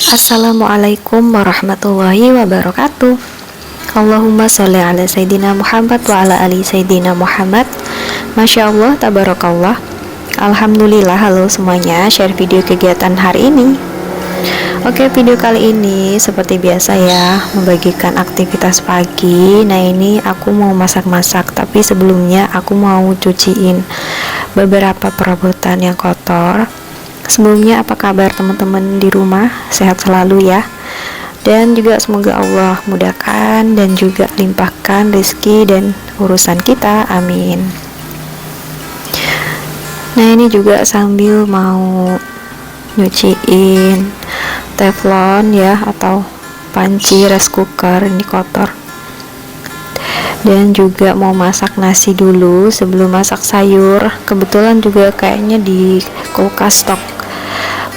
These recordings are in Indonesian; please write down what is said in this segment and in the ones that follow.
Assalamualaikum warahmatullahi wabarakatuh. Allahumma sholli ala Sayyidina Muhammad wa ala ali Sayyidina Muhammad. Masya Allah, tabarakallah. Alhamdulillah. Halo semuanya, share video kegiatan hari ini. Oke, video kali ini seperti biasa ya, membagikan aktivitas pagi. Nah, ini aku mau masak-masak, tapi sebelumnya aku mau cuciin beberapa perabotan yang kotor. Sebelumnya, apa kabar teman-teman di rumah? Sehat selalu ya. Dan juga semoga Allah mudahkan dan juga limpahkan rezeki dan urusan kita. Amin. Nah, ini juga sambil mau nyuciin teflon ya, atau panci rice cooker, ini kotor. Dan juga mau masak nasi dulu sebelum masak sayur. Kebetulan juga kayaknya di kulkas stok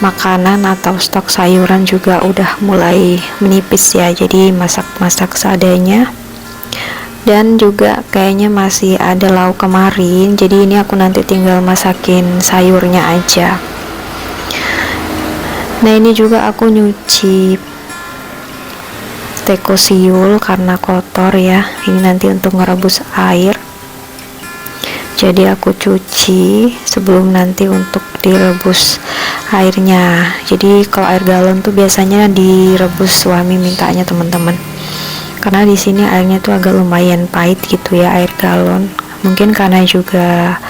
makanan atau stok sayuran juga udah mulai menipis ya, jadi masak-masak seadanya. Dan juga kayaknya masih ada lauk kemarin, jadi ini aku nanti tinggal masakin sayurnya aja. Nah, ini juga aku nyuci teko siul karena kotor ya, ini nanti untuk ngerebus air, jadi aku cuci sebelum nanti untuk direbus airnya. Jadi kalau air galon tuh biasanya direbus suami mintanya teman-teman, karena di sini airnya tuh agak lumayan pahit gitu ya, air galon. Mungkin karena juga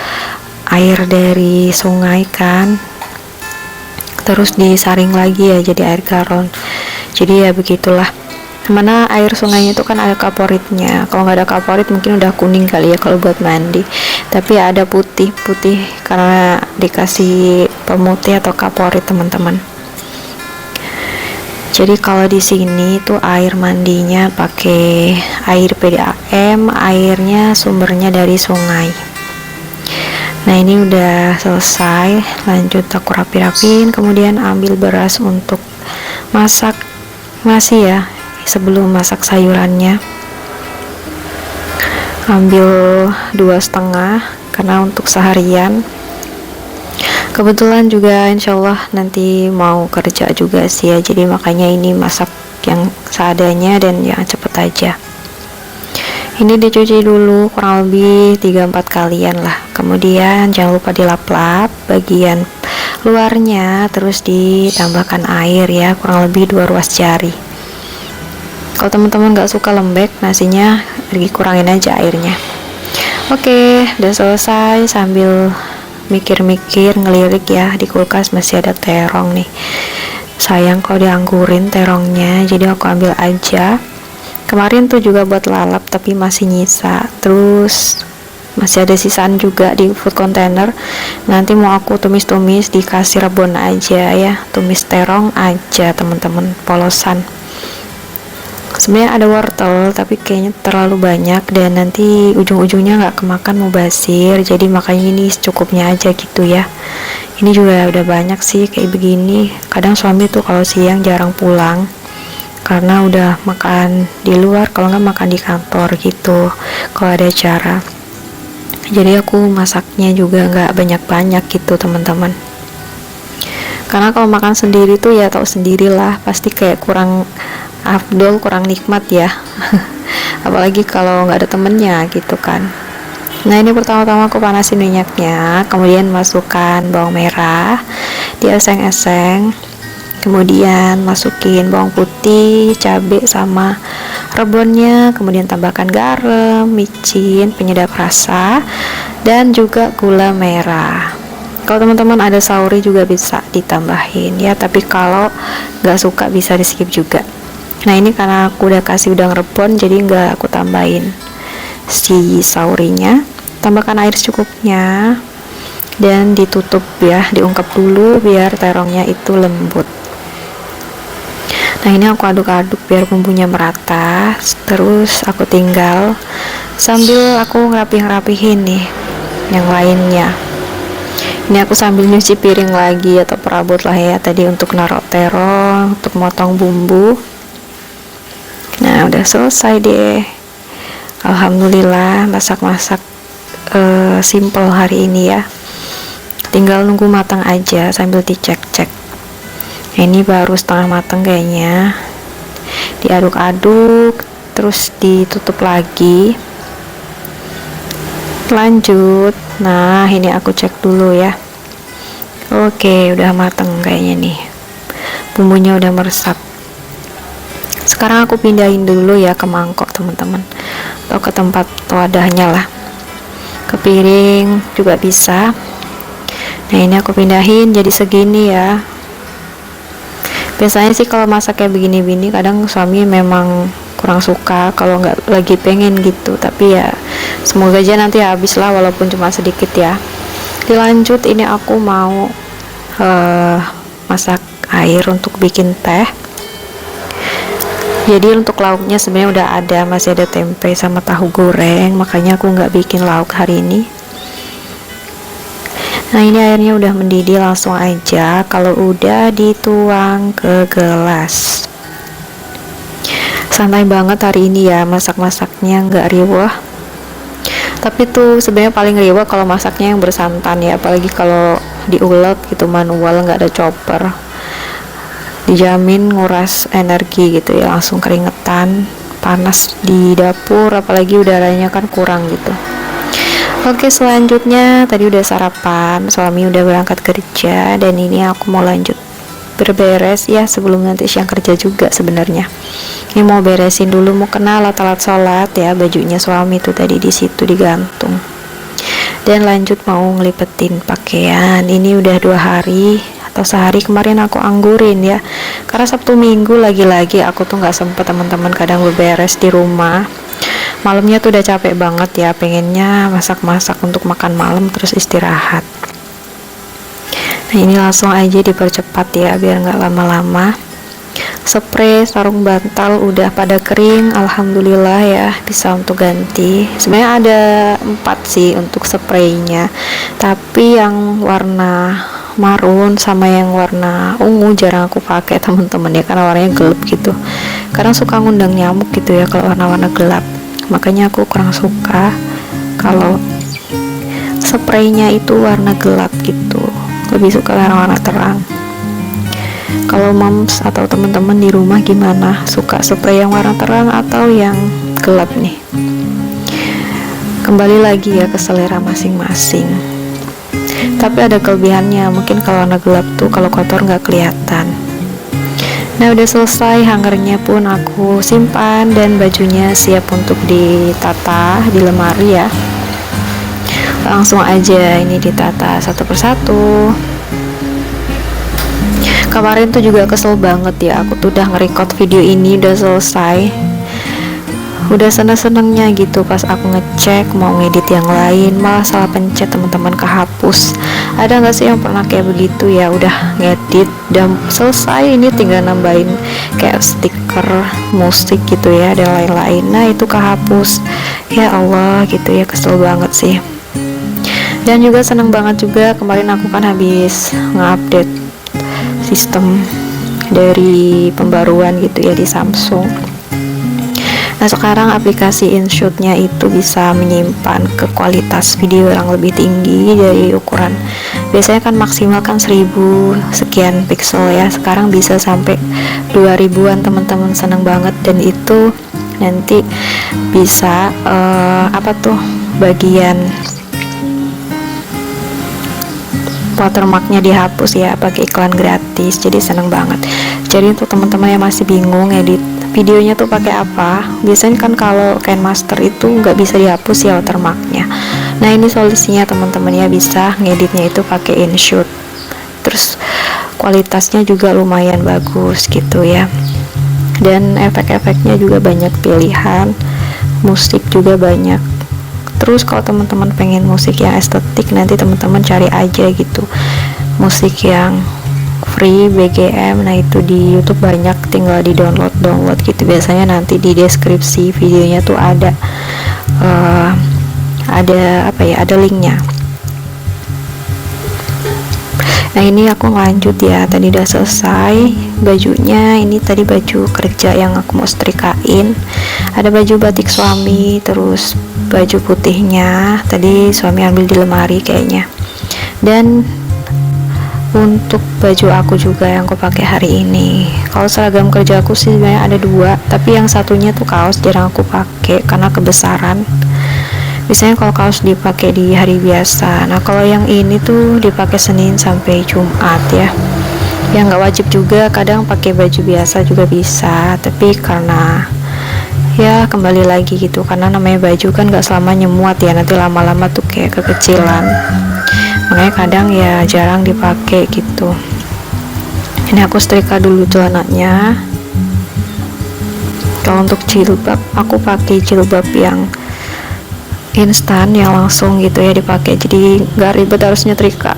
air dari sungai kan, terus disaring lagi ya jadi air galon. Jadi ya begitulah, mana air sungainya itu kan ada kaporitnya. Kalau nggak ada kaporit mungkin udah kuning kali ya kalau buat mandi, tapi ya ada putih karena dikasih pemutih atau kaporit teman-teman. Jadi kalau di sini tuh air mandinya pakai air PDAM, airnya sumbernya dari sungai. Nah, ini udah selesai, lanjut aku rapi-rapiin, kemudian ambil beras untuk masak nasi ya, sebelum masak sayurannya. Ambil 2,5 karena untuk seharian. Kebetulan juga insyaallah nanti mau kerja juga sih ya, jadi makanya ini masak yang seadanya dan ya cepet aja. Ini dicuci dulu kurang lebih 3-4 kalian lah, kemudian jangan lupa dilap-lap bagian luarnya, terus ditambahkan air ya, kurang lebih 2 ruas jari. Kalau teman-teman gak suka lembek nasinya, kurangin aja airnya. Oke, udah selesai. Sambil mikir-mikir, ngelirik ya, di kulkas masih ada terong nih. Sayang kalau dianggurin terongnya, jadi aku ambil aja. Kemarin tuh juga buat lalap tapi masih nyisa, terus masih ada sisaan juga di food container. Nanti mau aku tumis-tumis dikasih rebon aja ya, tumis terong aja teman-teman, polosan. Sebenarnya ada wortel tapi kayaknya terlalu banyak dan nanti ujung-ujungnya nggak kemakan mubazir, jadi makanya ini secukupnya aja gitu ya. Ini juga udah banyak sih kayak begini. Kadang suami tuh kalau siang jarang pulang karena udah makan di luar, kalau nggak makan di kantor gitu kalau ada acara. Jadi aku masaknya juga nggak banyak-banyak gitu teman-teman, karena kalau makan sendiri tuh ya tahu sendirilah, pasti kayak kurang afdol, kurang nikmat ya. Apalagi kalau nggak ada temennya gitu kan. Nah, ini pertama-tama aku panasin minyaknya, kemudian masukkan bawang merah, dieseng-eseng, kemudian masukin bawang putih, cabai sama rebonnya, kemudian tambahkan garam, micin, penyedap rasa, dan juga gula merah. Kalau teman-teman ada sauri juga bisa ditambahin ya, tapi kalau nggak suka bisa di skip juga. Nah, ini karena aku udah kasih udang rebon, jadi nggak aku tambahin si saurinya. Tambahkan air secukupnya dan ditutup ya, diungkep dulu biar terongnya itu lembut. Nah, ini aku aduk-aduk biar bumbunya merata, terus aku tinggal sambil aku ngerapih-rapihin nih yang lainnya. Ini aku sambil nyuci piring lagi atau perabot lah ya, tadi untuk naruh terong, untuk motong bumbu. Nah, udah selesai deh. Alhamdulillah, masak-masak simple hari ini ya. Tinggal nunggu matang aja sambil dicek-cek. Ini baru setengah matang kayaknya, diaduk-aduk terus ditutup lagi, lanjut. Nah ini aku cek dulu ya. Oke, udah mateng kayaknya nih, bumbunya udah meresap. Sekarang aku pindahin dulu ya ke mangkok teman-teman, atau ke tempat wadahnya lah, ke piring juga bisa. Nah ini aku pindahin jadi segini ya. Biasanya sih kalau masak kayak begini-begini kadang suami memang kurang suka kalau nggak lagi pengen gitu, tapi ya semoga aja nanti habis lah walaupun cuma sedikit ya. Dilanjut, ini aku mau masak air untuk bikin teh. Jadi untuk lauknya sebenarnya udah ada, masih ada tempe sama tahu goreng, makanya aku nggak bikin lauk hari ini. Nah ini airnya udah mendidih, langsung aja kalau udah dituang ke gelas. Santai banget hari ini ya, masak-masaknya nggak riwah. Tapi tuh sebenarnya paling riwah kalau masaknya yang bersantan ya, apalagi kalau diulek gitu manual, nggak ada chopper. Dijamin nguras energi gitu ya, langsung keringetan, panas di dapur, apalagi udaranya kan kurang gitu. Oke, selanjutnya tadi udah sarapan, suami udah berangkat kerja, dan ini aku mau lanjut berberes ya sebelum nanti siang kerja juga sebenarnya. Ini mau beresin dulu, mau kena alat-alat sholat ya, bajunya suami tuh tadi di situ digantung. Dan lanjut mau ngelipetin pakaian. Ini udah 2 hari atau sehari kemarin aku anggurin ya, karena Sabtu Minggu lagi-lagi aku tuh nggak sempet teman-teman kadang beberes di rumah. Malamnya tuh udah capek banget ya, pengennya masak-masak untuk makan malam terus istirahat. Nah ini langsung aja dipercepat ya biar nggak lama-lama. Spray, sarung bantal udah pada kering, alhamdulillah ya, bisa untuk ganti. Sebenarnya ada 4 sih untuk spraynya, tapi yang warna marun sama yang warna ungu jarang aku pakai teman-teman ya, karena warnanya gelap gitu. Kadang suka ngundang nyamuk gitu ya kalau warna-warna gelap, makanya aku kurang suka kalau spraynya itu warna gelap gitu, lebih suka warna-warna terang. Kalau moms atau teman-teman di rumah gimana, suka spray yang warna terang atau yang gelap nih? Kembali lagi ya ke selera masing-masing, tapi ada kelebihannya, mungkin kalau warna gelap tuh kalau kotor nggak kelihatan. Nah udah selesai, hangernya pun aku simpan dan bajunya siap untuk ditata di lemari ya. Langsung aja ini ditata satu persatu. Kemarin tuh juga kesel banget ya, aku tuh udah nge-record video ini udah selesai, udah seneng-senengnya gitu, pas aku ngecek mau ngedit yang lain malah salah pencet teman-teman, kehapus. Ada nggak sih yang pernah kayak begitu ya, udah ngedit dan selesai, ini tinggal nambahin kayak stiker musik gitu ya dan lain-lain, nah itu kehapus. Ya Allah gitu ya, kesel banget sih. Dan juga seneng banget juga, kemarin aku kan habis nge-update sistem dari pembaruan gitu ya di Samsung. Nah sekarang aplikasi InShoot-nya itu bisa menyimpan ke kualitas video yang lebih tinggi dari ukuran, biasanya kan maksimal kan 1000 sekian pixel ya, sekarang bisa sampai 2000-an teman-teman, seneng banget. Dan itu nanti bisa bagian watermarknya dihapus ya pakai iklan gratis, jadi seneng banget. Jadi untuk teman-teman yang masih bingung edit videonya tuh pakai apa, biasanya kan kalau KineMaster itu nggak bisa dihapus ya watermarknya. Nah ini solusinya teman-teman ya, bisa ngeditnya itu pakai InShoot, terus kualitasnya juga lumayan bagus gitu ya, dan efek-efeknya juga banyak pilihan, musik juga banyak. Terus kalau teman-teman pengen musik yang estetik, nanti teman-teman cari aja gitu musik yang free BGM, nah itu di YouTube banyak, tinggal di download gitu. Biasanya nanti di deskripsi videonya tuh ada ada linknya. Nah ini aku lanjut ya, tadi udah selesai bajunya. Ini tadi baju kerja yang aku mau setrikain, ada baju batik suami, terus baju putihnya tadi suami ambil di lemari kayaknya. Dan untuk baju aku juga yang aku pakai hari ini. Kalau seragam kerja aku sih sebenarnya ada dua, tapi yang satunya tuh kaos jarang aku pakai karena kebesaran. Biasanya kalau kaos dipakai di hari biasa. Nah kalau yang ini tuh dipakai Senin sampai Jumat ya. Ya nggak wajib juga, kadang pakai baju biasa juga bisa. Tapi karena ya kembali lagi gitu, karena namanya baju kan nggak selamanya muat ya, nanti lama-lama tuh kayak kekecilan. Makanya kadang ya jarang dipakai gitu. Ini aku setrika dulu celananya. Kalau untuk jilbab aku pakai jilbab yang instan yang langsung gitu ya dipakai, jadi nggak ribet harus nyetrika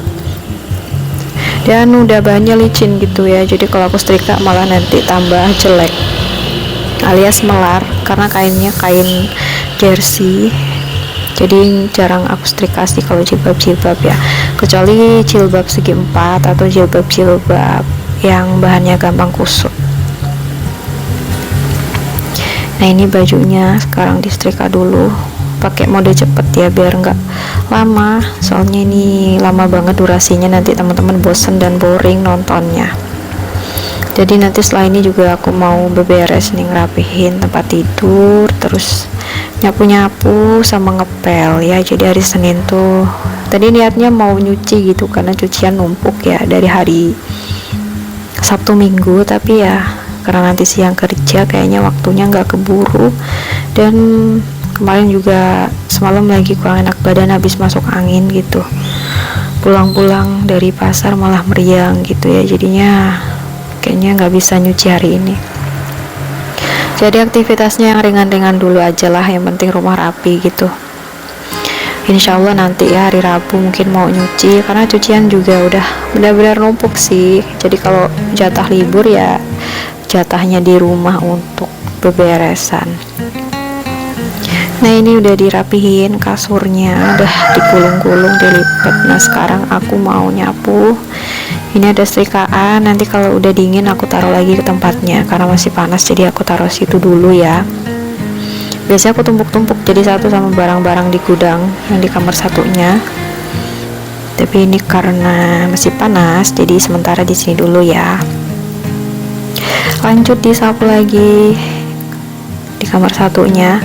dan udah bahannya licin gitu ya, jadi kalau aku setrika malah nanti tambah jelek alias melar karena kainnya kain jersey. Jadi jarang aku setrika sih kalau jilbab-jilbab ya, kecuali jilbab segi 4 atau jilbab-jilbab yang bahannya gampang kusut. Nah ini bajunya sekarang disetrika dulu pakai mode cepet ya biar nggak lama, soalnya ini lama banget durasinya, nanti teman-teman bosen dan boring nontonnya. Jadi nanti setelah ini juga aku mau beberes nih, ngerapihin tempat tidur, terus nyapu-nyapu sama ngepel ya. Jadi hari Senin tuh tadi niatnya mau nyuci gitu karena cucian numpuk ya dari hari Sabtu Minggu, tapi ya karena nanti siang kerja kayaknya waktunya nggak keburu, dan kemarin juga semalam lagi kurang enak badan habis masuk angin gitu, pulang-pulang dari pasar malah meriang gitu ya, jadinya kayaknya nggak bisa nyuci hari ini. Jadi aktivitasnya yang ringan-ringan dulu aja lah, yang penting rumah rapi gitu. Insya Allah nanti ya hari Rabu mungkin mau nyuci, karena cucian juga udah benar-benar numpuk sih. Jadi kalau jatah libur ya jatahnya di rumah untuk beberesan. Nah ini udah dirapihin kasurnya, udah digulung-gulung, dilipat. Nah sekarang aku mau nyapu. Ini ada setrikaan, nanti kalau udah dingin aku taruh lagi ke tempatnya karena masih panas, jadi aku taruh situ dulu ya. Biasanya aku tumpuk-tumpuk jadi satu sama barang-barang di gudang yang di kamar satunya. Tapi ini karena masih panas, jadi sementara di sini dulu ya. Lanjut disapu lagi di kamar satunya.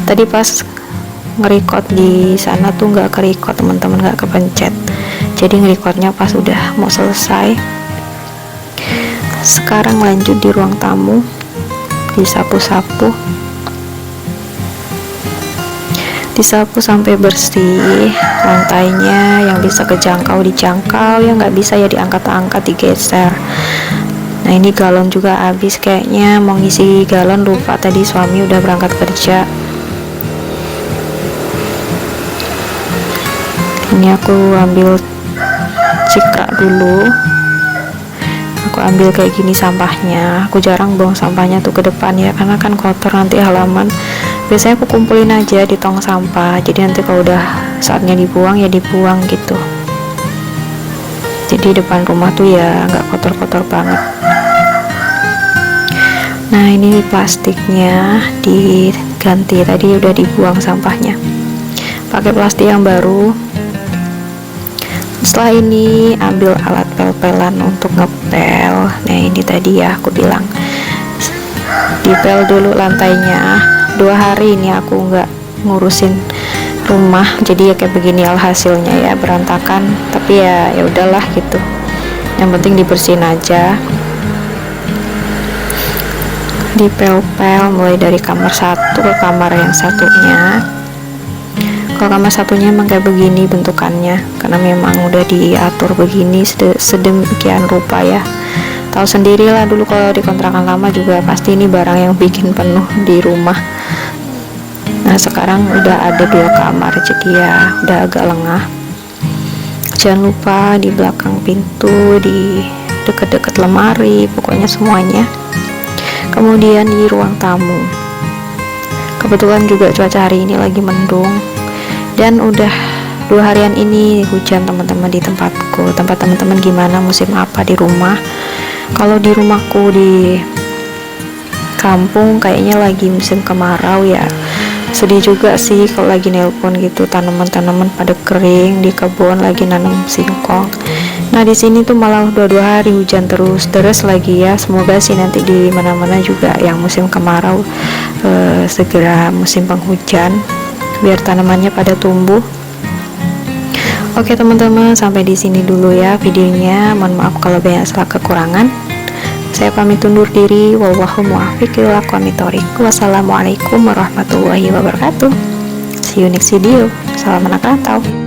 Tadi pas ngerecord di sana tuh nggak kerecord teman-teman, nggak kepencet, jadi ngerecordnya pas udah mau selesai. Sekarang lanjut di ruang tamu, disapu-sapu sampai bersih, lantainya yang bisa kejangkau dijangkau, yang nggak bisa ya diangkat-angkat, digeser. Nah ini galon juga habis kayaknya, mau ngisi galon lupa, tadi suami udah berangkat kerja. Ini aku ambil cikra dulu, aku ambil kayak gini sampahnya. Aku jarang buang sampahnya tuh ke depan ya, karena kan kotor nanti halaman. Biasanya aku kumpulin aja di tong sampah, jadi nanti kalau udah saatnya dibuang ya dibuang gitu. Jadi depan rumah tuh ya nggak kotor-kotor banget. Nah ini plastiknya diganti, tadi udah dibuang sampahnya, pakai plastik yang baru. Setelah ini ambil alat pel-pelan untuk ngepel. Nah ini tadi ya aku bilang dipel dulu lantainya. 2 hari ini aku nggak ngurusin rumah, jadi ya kayak begini alhasilnya ya, berantakan, tapi ya udahlah gitu, yang penting dibersihin aja. Dipel-pel mulai dari kamar satu ke kamar yang satunya. Kalau kamar satunya emang kayak begini bentukannya, karena memang udah diatur begini sedemikian rupa ya. Tahu sendirilah dulu kalau di kontrakan lama juga pasti ini barang yang bikin penuh di rumah. Nah sekarang udah ada 2 kamar, jadi ya udah agak lengah. Jangan lupa di belakang pintu, di deket-deket lemari, pokoknya semuanya. Kemudian di ruang tamu, kebetulan juga cuaca hari ini lagi mendung, dan udah 2 harian ini hujan teman-teman di tempatku. Tempat teman-teman gimana, musim apa di rumah? Kalau di rumahku di kampung kayaknya lagi musim kemarau ya, sedih juga sih kalau lagi nelpon gitu, tanaman-tanaman pada kering di kebun lagi nanam singkong. Nah di sini tuh malah udah 2 hari hujan terus deres lagi ya. Semoga sih nanti di mana-mana juga yang musim kemarau segera musim penghujan biar tanamannya pada tumbuh. Oke teman-teman, sampai di sini dulu ya videonya. Mohon maaf kalau banyak salah kekurangan. Saya pamit undur diri. Wallahu muwaffiq ila aqwamit thoriq. Wassalamualaikum warahmatullahi wabarakatuh. See you next video. Salam anak rantau.